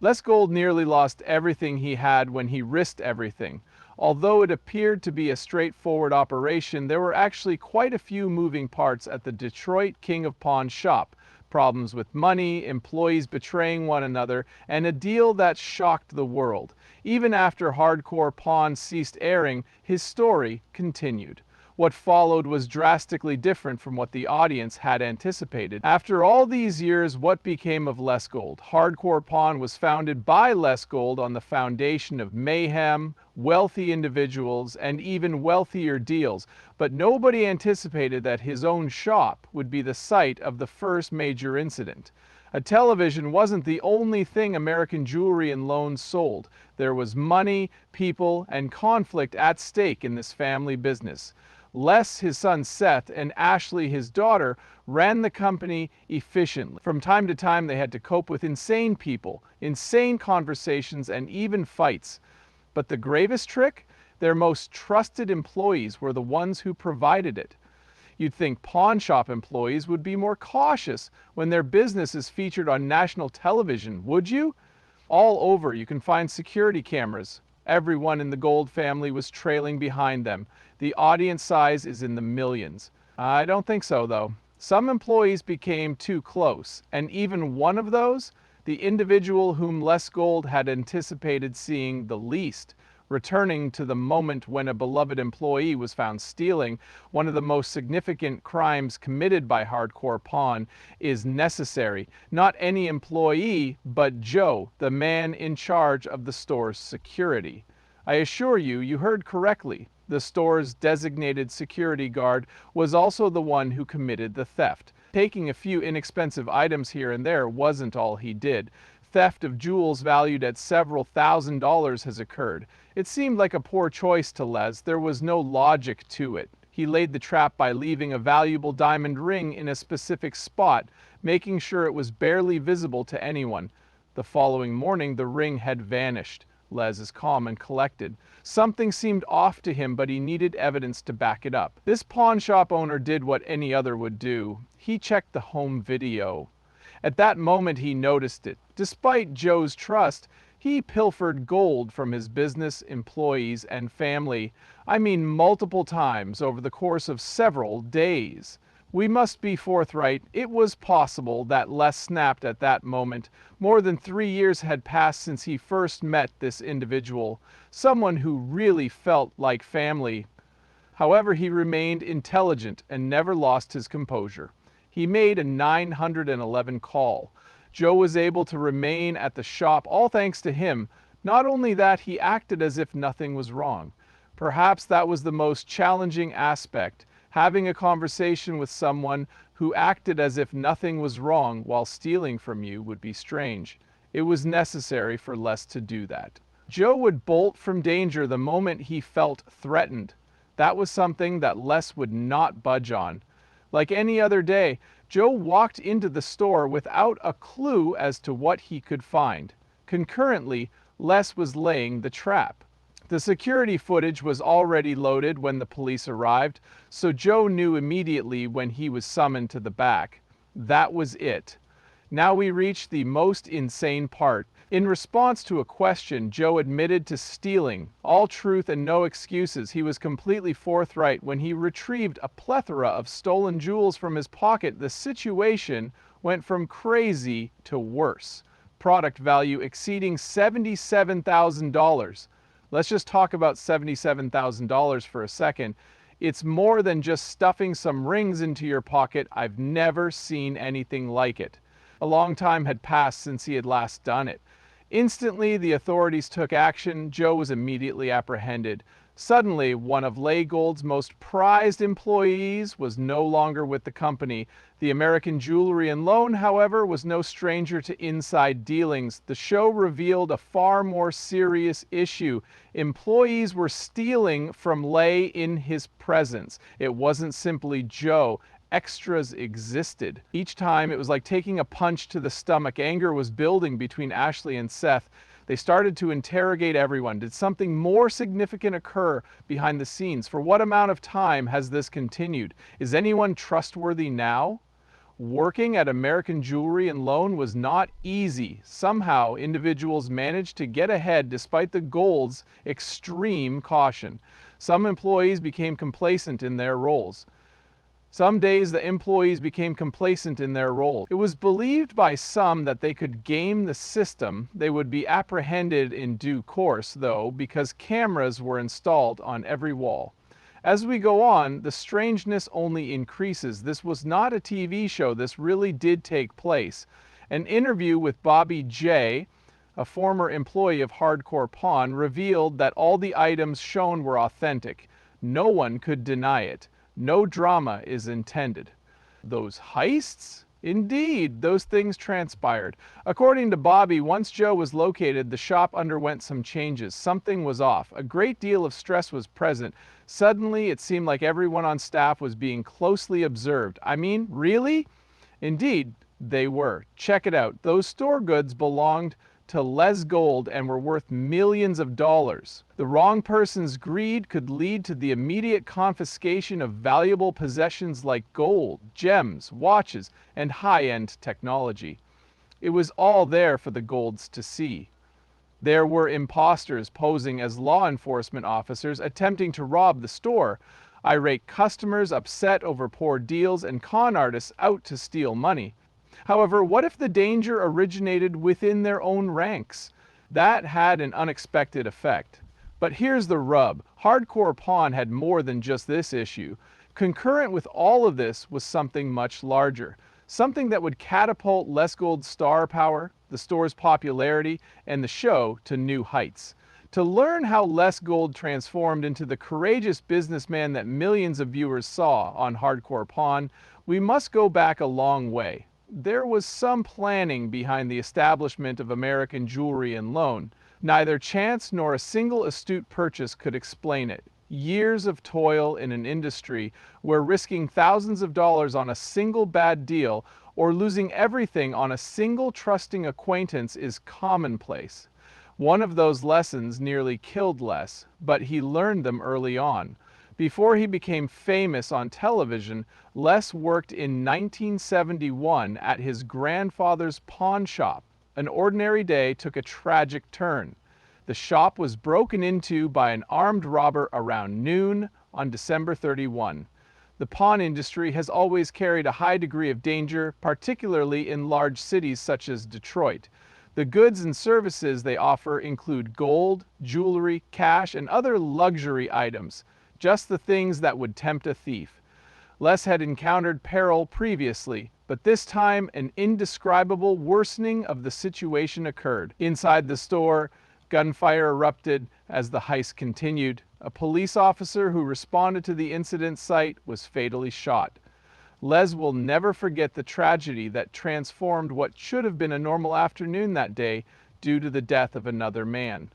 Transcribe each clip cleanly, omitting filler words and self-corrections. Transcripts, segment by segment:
Les Gold nearly lost everything he had when he risked everything. Although it appeared to be a straightforward operation, there were actually quite a few moving parts at the Detroit King of Pawn shop. Problems with money, employees betraying one another, and a deal that shocked the world. Even after Hardcore Pawn ceased airing, his story continued. What followed was drastically different from what the audience had anticipated. After all these years, what became of Les Gold? Hardcore Pawn was founded by Les Gold on the foundation of mayhem, wealthy individuals, and even wealthier deals, but nobody anticipated that his own shop would be the site of the first major incident. A television wasn't the only thing American Jewelry and Loans sold. There was money, people, and conflict at stake in this family business. Les, his son Seth, and Ashley, his daughter, ran the company efficiently. From time to time, they had to cope with insane people, insane conversations, and even fights. But the gravest trick? Their most trusted employees were the ones who provided it. You'd think pawn shop employees would be more cautious when their business is featured on national television, would you? All over, you can find security cameras. Everyone in the Gold family was trailing behind them. The audience size is in the millions. I don't think so, though. Some employees became too close, and even one of those, the individual whom Les Gold had anticipated seeing the least, returning to the moment when a beloved employee was found stealing. One of the most significant crimes committed by Hardcore Pawn is necessary. Not any employee, but Joe, the man in charge of the store's security. I assure you, you heard correctly. The store's designated security guard was also the one who committed the theft. Taking a few inexpensive items here and there wasn't all he did. Theft of jewels valued at several $1,000s has occurred. It seemed like a poor choice to Les. There was no logic to it. He laid the trap by leaving a valuable diamond ring in a specific spot, making sure it was barely visible to anyone. The following morning, the ring had vanished. Les is calm and collected. Something seemed off to him, but he needed evidence to back it up. This pawn shop owner did what any other would do. He checked the home video. At that moment, he noticed it. Despite Joe's trust, he pilfered gold from his business, employees, and family. I mean, multiple times over the course of several days. We must be forthright. It was possible that Les snapped at that moment. More than 3 years had passed since he first met this individual, someone who really felt like family. However, he remained intelligent and never lost his composure. He made a 911 call. Joe was able to remain at the shop, all thanks to him. Not only that, he acted as if nothing was wrong. Perhaps that was the most challenging aspect. Having a conversation with someone who acted as if nothing was wrong while stealing from you would be strange. It was necessary for Les to do that. Joe would bolt from danger the moment he felt threatened. That was something that Les would not budge on. Like any other day, Joe walked into the store without a clue as to what he could find. Concurrently, Les was laying the trap. The security footage was already loaded when the police arrived, so Joe knew immediately when he was summoned to the back. That was it. Now we reach the most insane part. In response to a question, Joe admitted to stealing. All truth and no excuses. He was completely forthright when he retrieved a plethora of stolen jewels from his pocket. The situation went from crazy to worse. Product value exceeding $77,000. Let's just talk about $77,000 for a second. It's more than just stuffing some rings into your pocket. I've never seen anything like it. A long time had passed since he had last done it. Instantly, the authorities took action. Joe was immediately apprehended. Suddenly, one of Gold's most prized employees was no longer with the company. The American Jewelry and Loan, however, was no stranger to inside dealings. The show revealed a far more serious issue. Employees were stealing from Lay in his presence. It wasn't simply Joe. Extras existed. Each time, it was like taking a punch to the stomach. Anger was building between Ashley and Seth. They started to interrogate everyone. Did something more significant occur behind the scenes? For what amount of time has this continued? Is anyone trustworthy now? Working at American Jewelry and Loan was not easy. Somehow, individuals managed to get ahead despite the gold's extreme caution. Some employees became complacent in their roles. Some days the employees became complacent in their role. It was believed by some that they could game the system. They would be apprehended in due course, though, because cameras were installed on every wall. As we go on, the strangeness only increases. This was not a TV show. This really did take place. An interview with Bobby J., a former employee of Hardcore Pawn, revealed that all the items shown were authentic. No one could deny it. No drama is intended. Those heists? Indeed, those things transpired. According to Bobby, once Joe was located, the shop underwent some changes. Something was off. A great deal of stress was present. Suddenly, it seemed like everyone on staff was being closely observed. I mean, really? Indeed, they were. Check it out. Those store goods belonged to Les Gold and were worth millions of dollars. The wrong person's greed could lead to the immediate confiscation of valuable possessions like gold, gems, watches, and high-end technology. It was all there for the Golds to see. There were imposters posing as law enforcement officers attempting to rob the store, irate customers upset over poor deals, and con artists out to steal money. However, what if the danger originated within their own ranks? That had an unexpected effect. But here's the rub. Hardcore Pawn had more than just this issue. Concurrent with all of this was something much larger. Something that would catapult Les Gold's star power, the store's popularity, and the show to new heights. To learn how Les Gold transformed into the courageous businessman that millions of viewers saw on Hardcore Pawn, we must go back a long way. There was some planning behind the establishment of American Jewelry and Loan. Neither chance nor a single astute purchase could explain it. Years of toil in an industry where risking thousands of dollars on a single bad deal or losing everything on a single trusting acquaintance is commonplace. One of those lessons nearly killed Les, but he learned them early on. Before he became famous on television, Les worked in 1971 at his grandfather's pawn shop. An ordinary day took a tragic turn. The shop was broken into by an armed robber around noon on December 31. The pawn industry has always carried a high degree of danger, particularly in large cities such as Detroit. The goods and services they offer include gold, jewelry, cash, and other luxury items. Just the things that would tempt a thief. Les had encountered peril previously, but this time an indescribable worsening of the situation occurred. Inside the store, gunfire erupted as the heist continued. A police officer who responded to the incident site was fatally shot. Les will never forget the tragedy that transformed what should have been a normal afternoon that day due to the death of another man.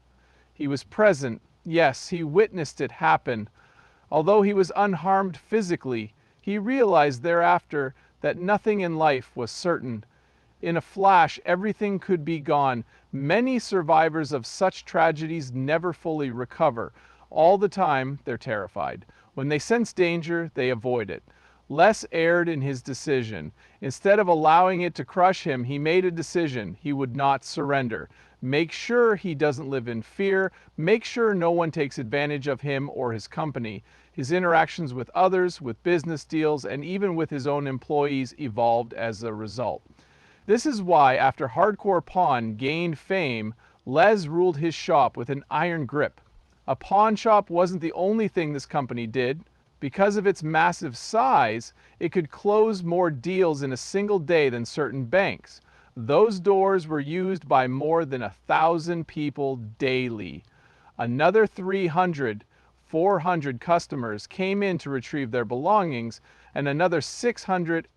He was present. Yes, he witnessed it happen. Although he was unharmed physically, he realized thereafter that nothing in life was certain. In a flash, everything could be gone. Many survivors of such tragedies never fully recover. All the time, they're terrified. When they sense danger, they avoid it. Les erred in his decision. Instead of allowing it to crush him, he made a decision. He would not surrender. Make sure he doesn't live in fear. Make sure no one takes advantage of him or his company. His interactions with others, with business deals, and even with his own employees evolved as a result. This is why, after Hardcore Pawn gained fame, Les ruled his shop with an iron grip. A pawn shop wasn't the only thing this company did. Because of its massive size, it could close more deals in a single day than certain banks. Those doors were used by more than 1,000 people daily. Another 400 customers came in to retrieve their belongings, and another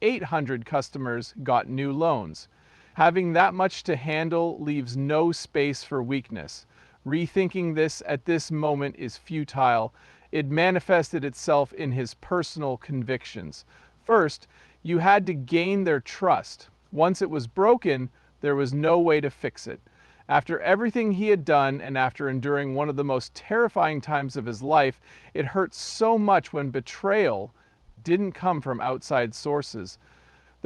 800 customers got new loans. Having that much to handle leaves no space for weakness. Rethinking this at this moment is futile. It manifested itself in his personal convictions. First, you had to gain their trust. Once it was broken, there was no way to fix it. After everything he had done and after enduring one of the most terrifying times of his life, it hurt so much when betrayal didn't come from outside sources.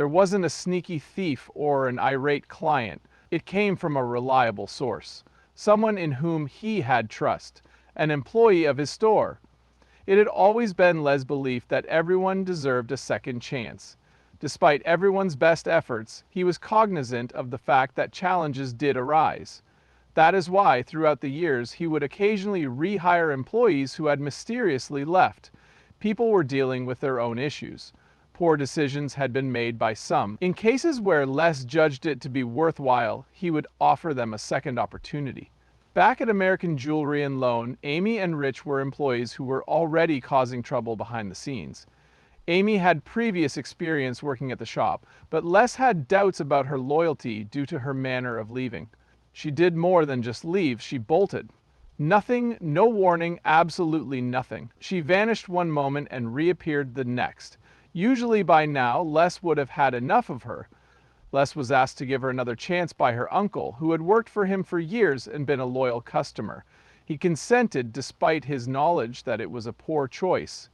There wasn't a sneaky thief or an irate client. It came from a reliable source, someone in whom he had trust, an employee of his store. It had always been Les' belief that everyone deserved a second chance. Despite everyone's best efforts, he was cognizant of the fact that challenges did arise. That is why, throughout the years, he would occasionally rehire employees who had mysteriously left. People were dealing with their own issues. Poor decisions had been made by some. In cases where Les judged it to be worthwhile, he would offer them a second opportunity. Back at American Jewelry and Loan, Amy and Rich were employees who were already causing trouble behind the scenes. Amy had previous experience working at the shop, but Les had doubts about her loyalty due to her manner of leaving. She did more than just leave, she bolted. Nothing, no warning, absolutely nothing. She vanished one moment and reappeared the next. Usually by now, Les would have had enough of her. Les was asked to give her another chance by her uncle, who had worked for him for years and been a loyal customer. He consented despite his knowledge that it was a poor choice.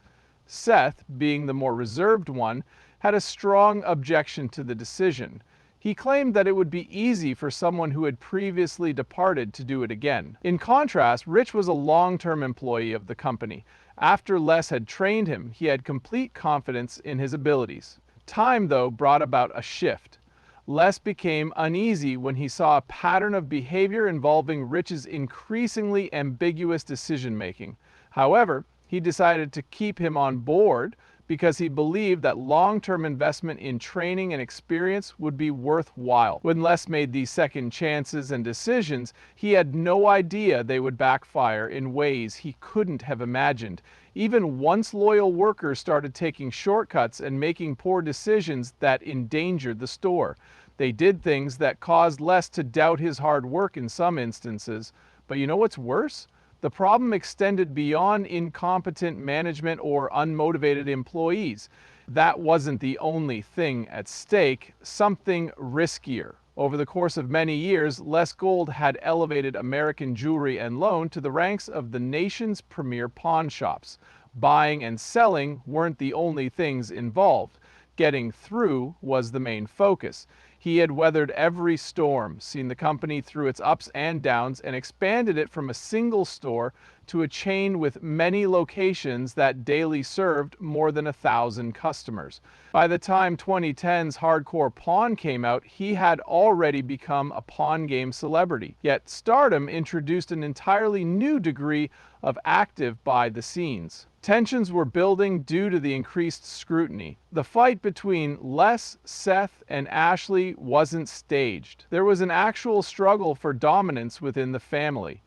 Seth, being the more reserved one, had a strong objection to the decision. He claimed that it would be easy for someone who had previously departed to do it again. In contrast, Rich was a long-term employee of the company. After Les had trained him, he had complete confidence in his abilities. Time, though, brought about a shift. Les became uneasy when he saw a pattern of behavior involving Rich's increasingly ambiguous decision-making. However, he decided to keep him on board because he believed that long-term investment in training and experience would be worthwhile. When Les made these second chances and decisions, he had no idea they would backfire in ways he couldn't have imagined. Even once loyal workers started taking shortcuts and making poor decisions that endangered the store. They did things that caused Les to doubt his hard work in some instances. But you know what's worse? The problem extended beyond incompetent management or unmotivated employees. That wasn't the only thing at stake, something riskier. Over the course of many years, Les Gold had elevated American Jewelry and Loan to the ranks of the nation's premier pawn shops. Buying and selling weren't the only things involved. Getting through was the main focus. He had weathered every storm, seen the company through its ups and downs, and expanded it from a single store to a chain with many locations that daily served more than 1,000 customers. By the time 2010's Hardcore Pawn came out, he had already become a pawn game celebrity. Yet stardom introduced an entirely new degree of active behind the scenes. Tensions were building due to the increased scrutiny. The fight between Les, Seth, and Ashley wasn't staged. There was an actual struggle for dominance within the family.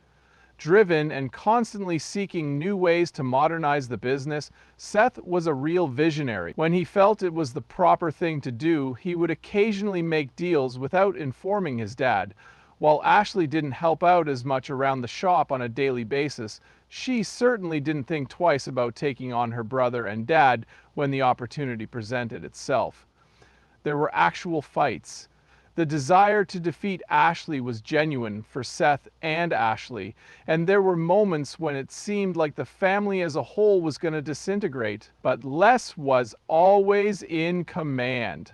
Driven and constantly seeking new ways to modernize the business, Seth was a real visionary. When he felt it was the proper thing to do, he would occasionally make deals without informing his dad. While Ashley didn't help out as much around the shop on a daily basis, she certainly didn't think twice about taking on her brother and dad when the opportunity presented itself. There were actual fights. The desire to defeat Ashley was genuine for Seth and Ashley, and there were moments when it seemed like the family as a whole was going to disintegrate, but Les was always in command.